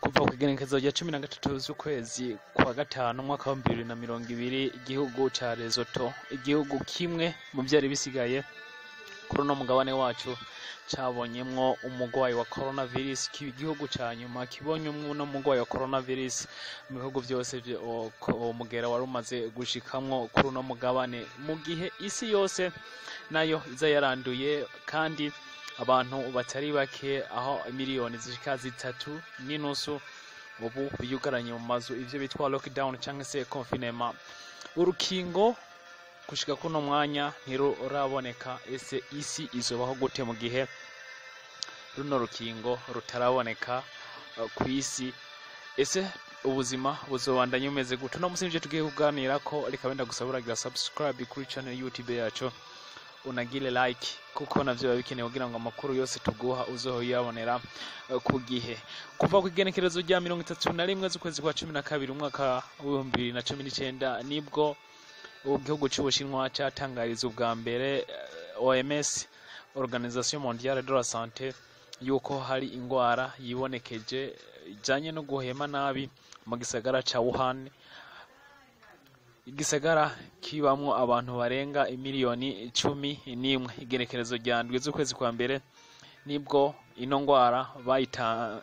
kuva ku igenekerezo rya 13 z'ukwezi kwa gatanu umwaka wa 2020 igihugu ca Lesotho, igihugu kimwe mu vyari bisigaye kuri no mugabane wacu cabonyemwo umugwayi wa coronavirus. Igihugu ca nyuma kibonye no mugwayi wa coronavirus mu bihugu byose umugera wari umaze gushikamwo kuri no mugabane, mu gihe isi yose nayo iza yaranduye kandi abantu batari bake, aho miliyoni zishika 3.5 ubu biyugaranye mu mazu, ivyo bitwa lockdown canke se confinement. Urukingo gushika kuno mwanya ntiruraboneka. Ese isi izobaho gute mu gihe runo rukingo rutaraboneka ku isi? Ese ubuzima buzobandanya umeze gute? No musinje tugiye kuganira ko, reka wenda gusaburagira subscribe kuri channel YouTube yacu, unagile like kuko navyo bikenewe kugira ngo amakuru yose tuguha uzoho yabonera ku gihe. Kuva ku igenekerezo rya 31 z'ukwezi kwa 12 umwaka wa 2019 nibwo igihugu c'Ubushinwa catangariza ubwa mbere OMS, Organisation Mondiale de la Santé, yuko hari ingwara yibonekeje ijanye no guhema nabi mu gisagara ca Wuhan, igisagara kibamwo abantu barenga imiliyoni 11. Igenekerezo rya 7 z'ukwezi kwa mbere nibwo ino ngwara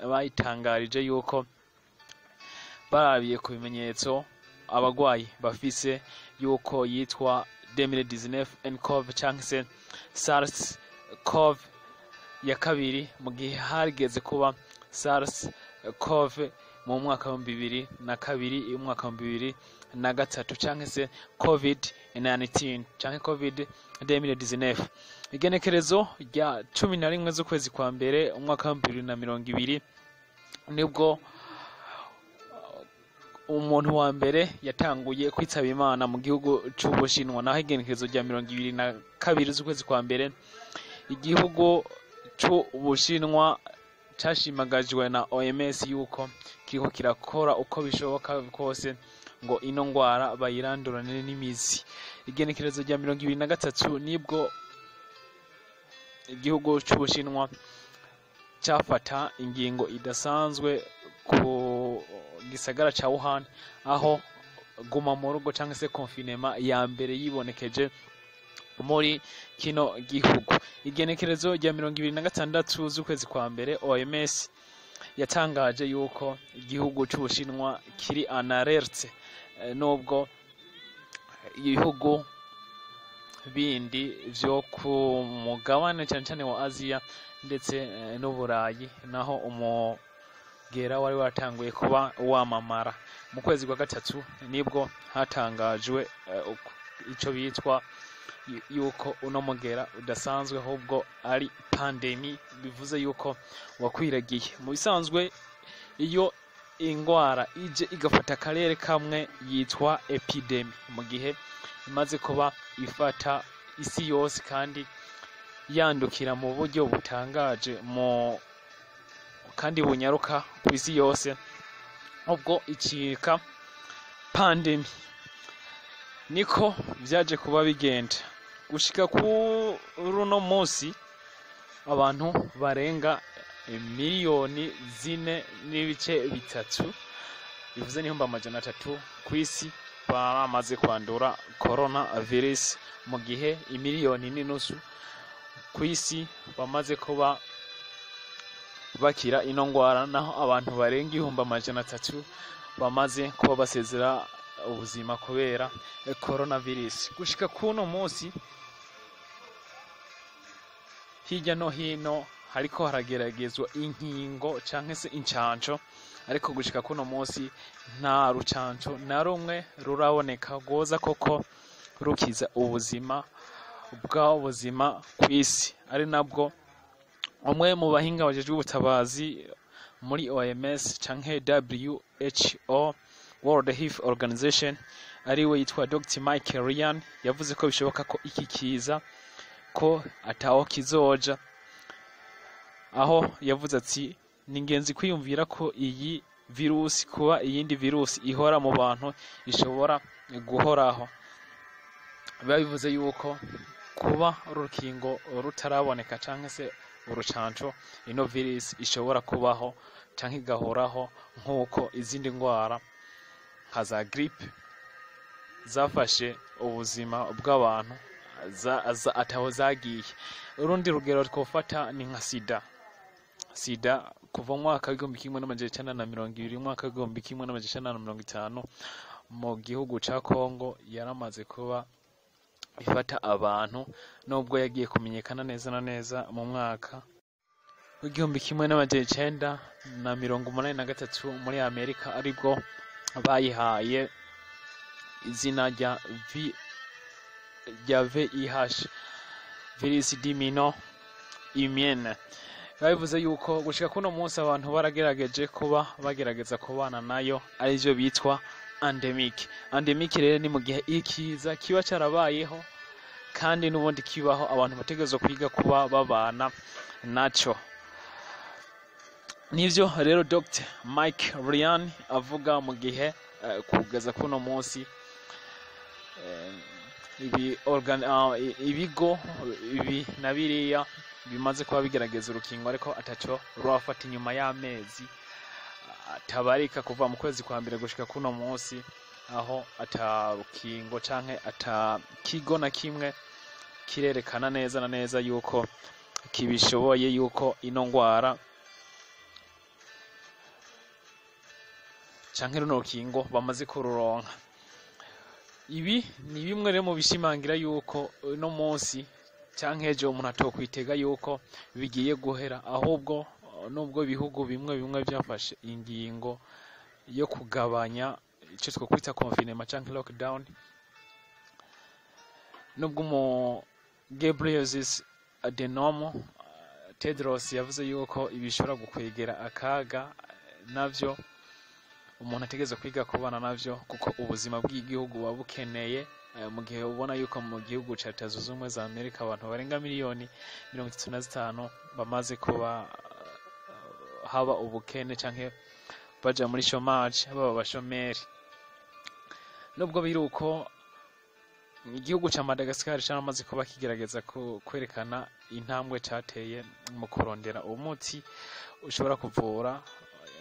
bayitangarije yuko barabiye ku bimenyetso abagwayi bafise yuko yitwa 2019 nCoV canke se SARS-CoV ya kabiri, mu gihe harigeze kuba SARS-CoV mu mwaka wa 2002, umwaka wa 2003 canke se COVID-19 canke COVID-2019. Igenekerezo rya 11 z'ukwezi kwa mbere umwaka wa 2020 nibwo umuntu wa mbere yatanguye kwitaba Imana mu gihugu c'Ubushinwa. Naho igenekerezo rya 22 z'ukwezi kwa mbere igihugu c'Ubushinwa cashimagajwe na OMS yuko kiriko kirakora uko bishoboka kose ngo ino ngwara bayirandurane n'imizi. Igenekerezo rya 23 nibwo igihugu c'Ubushinwa cafata ingingo idasanzwe ku gisagara ca Wuhan, aho guma mu rugo canke se confinement ya mbere yibonekeje muri kino gihugu. Igenekerezo rya 26 z'ukwezi kwa mbere OMS yatangaje yuko igihugu c'Ubushinwa kiri en alerte, nubwo ibihugu bindi vyo ku mugabane cyane wa Aziya ndetse n'Uburayi naho umugera wari watanguye kuba wamamara. Mu kwezi kwa gatatu nibwo hatangajwe ico bitwa yuko uno mugera udasanzwe ahubwo ari pandemi, bivuze yuko wakwiragiye. Mu bisanzwe iyo ingwara ije igafata akarere kamwe yitwa epidemi, mu gihe imaze kuba ifata isi yose kandi yandukira mu buryo butangaje kandi bunyaruka ku isi yose, ubwo icika pandemi. Niko vyaje kuba bigenda gushika ku runo munsi abantu barenga miliyoni 4.3, bivuze n'ihumbi 300 ku isi bamaze kwandura coronavirus, mu gihe imiliyoni 1.5 ku isi bamaze kuba bakira ino ngwara, naho abantu barenga 300 bamaze kuba basezera ubuzima kubera coronavirus. Gushika kuno munsi hirya no hino hariko harageragezwa inkingo canke se incanco, ariko gushika kuno munsi nta rucanco na rumwe ruraboneka goza koko rukiza ubuzima bw'ubuzima kw'isi. Ari nabwo umwe mu bahinga bajejwe ubutabazi muri OMS canke WHO, World Health Organization, ariwe yitwa Dr. Michael Ryan, yavuze ko bishoboka ko iki kiza ko ataho kizoja, aho yavuze ati ni ingenzi kwiyumvira ko iyi virusi kuba iyindi virusi ihora mu bantu ishobora guhoraho. Bivuze yuko kuba urukingo rutaraboneka canke se urucanco ino virus ishobora kubaho canke igahoraho nk'uko izindi ndwara nka za grippe zafashe ubuzima bw'abantu ataho zagiye. Urundi rugero twofata ni nka sida kuva mu mwaka w'igihumbi kimwe n'amajana icenda na mirongo ibiri, umwaka w'igihumbi kimwe n'amajana icenda na mirongo itanu mu gihugu ca Congo yaramaze kuba ifata abantu, nubwo yagiye kumenyekana neza na neza mu mwaka w'igihumbi kimwe n'amajana icenda na mirongo umunani na gatatu muri Amerika, aribwo bayihaye izina rya VIH, virus dimino immune. Babivuze yuko gushika kuno munsi abantu baragerageje kuba bagerageza kubana nayo, arivyo bitwa endemic. Endemic rero ni mu gihe ikiza kiba carabayeho kandi n'ubundi kibaho, abantu bategerezwa kwiga kuba babana naco. Nivyo rero Dr. Mike Ryan avuga mu gihe kugeza kuno munsi ibigo ibi na biriya bimaze kuba bigerageza urukingo, ariko ataco rwafata inyuma y'amezi atabarika kuva mu kwezi kwa mbere gushika kuno munsi, aho ata rukingo canke ata kigo na kimwe kirerekana neza na neza yuko kibishoboye yuko ino ngwara canke runo rukingo bamaze kururonka. Ibi ni bimwe rero mu bishimangira yuko no munsi canke ejo umuntu atokwitega yuko bigiye guhera, ahubwo nubwo ibihugu bimwe bimwe byafashe ingingo yo kugabanya ico twokwita confinement canke lockdown, nubwo mu Gabriel Adenomo Tedros yavuze yuko ibishobora gukwegera akaga, navyo umuntu ategereza kwiga kubana navyo, kuko ubuzima bw'igihugu buba bukeneye. Mu gihe ubona yuko mu gihugu ca Leta Zunze Ubumwe za Amerika abantu barenga miliyoni 35 bamaze kuba haba ubukene canke baja muri chômage, baba abashomeri. Nubwo biri uko, igihugu ca Madagascar caramaze kuba kigerageza kwerekana intambwe cateye mu kurondera umuti ushobora kuvura,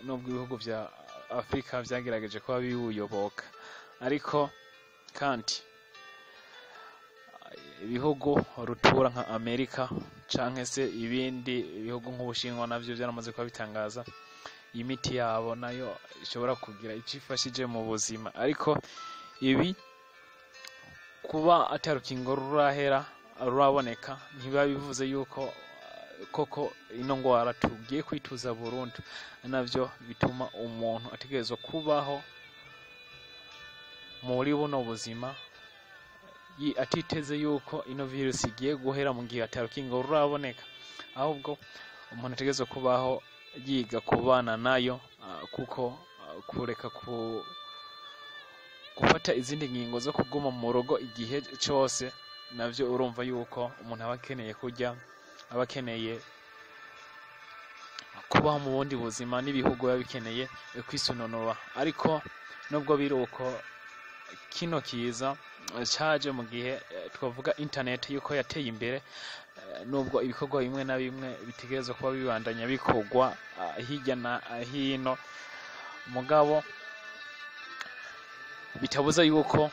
nubwo ibihugu vya Afrika vyagerageje kuba biwuyoboka, ariko kandi ibihugu rutura nka Amerika canke se ibindi bihugu nk'Ubushinwa navyo vyaramaze kuba bitangaza imiti yabo nayo ishobora kugira icifashije mu buzima. Ariko ibi kuba atarukingo ruraboneka ntibiba bivuze yuko koko ino ngwara tugiye kwituza burundu, navyo bituma umuntu ategerezwa kubaho muri buno buzima atiteze yuko ino virus igiye guhera mu gihe atarukingo ruraboneka, ahubwo umuntu ategerezwa kubaho yiga kubana nayo, kuko kureka gufata izindi ngingo zo kuguma mu rugo igihe cose, navyo urumva yuko umuntu aba akeneye kurya, aba akeneye kubaho mu bundi buzima, n'ibihugu biba bikeneye kwisununura. Ariko nubwo biri uko, kino kiza caje mu gihe twavuga internet yuko yateye imbere, nubwo ibikorwa bimwe na bimwe bitegerezwa kuba bibandanya bikorwa hirya na hino, mugabo bitabuza yuko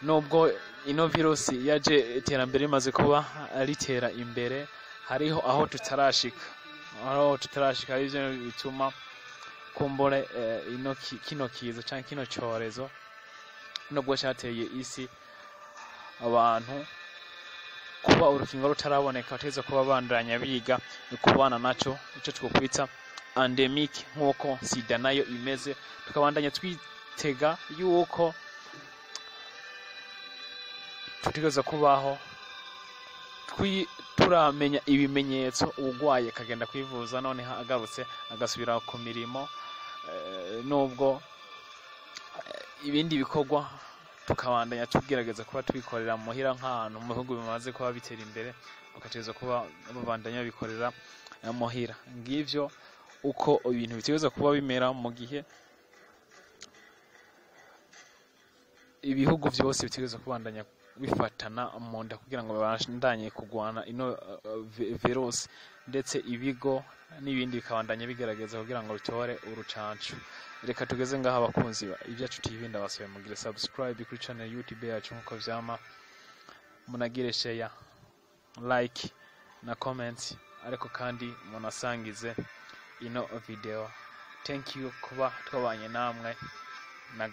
nubwo ino virusi yaje iterambere rimaze kuba ritera imbere, hariho aho tutarashika, arivyo bituma kumbure kino kiza canke kino corezo nubwo cateye isi, abantu kuba urukingo rutaraboneka bategerezwa kuba bandanya biga kubana naco, ico twokwita endemic nk'uko sida nayo imeze, tukabandanya twitega yuko tutegereza kubaho turamenya ibimenyetso, uwugwaye kagenda kwivuza, none agarutse agasubira ku mirimo, nubwo ibindi bikorwa tukabandanya tugerageza kuba twikorera muhira nk'ahantu mu bihugu bimaze kuba bitera imbere, bakategereza kuba babandanya bikorera muhira. Ngivyo uko ibintu bitegereza kuba bimera mu gihe ibihugu vyose bitegereza kubandanya bifatana mu nda kugira ngo babandanye kugwana ino virus, ndetse ibigo n'ibindi bikabandanya bigerageza kugira ngo rutore urucanco. Reka tugeze ngaha abakunzi ibyacu TV, ndabasaba mugire subscribe kuri channel YouTube yacu nkuko vyama, munagire share, like na comment, ariko kandi munasangize ino video. Thank you kuba twabanye namwe na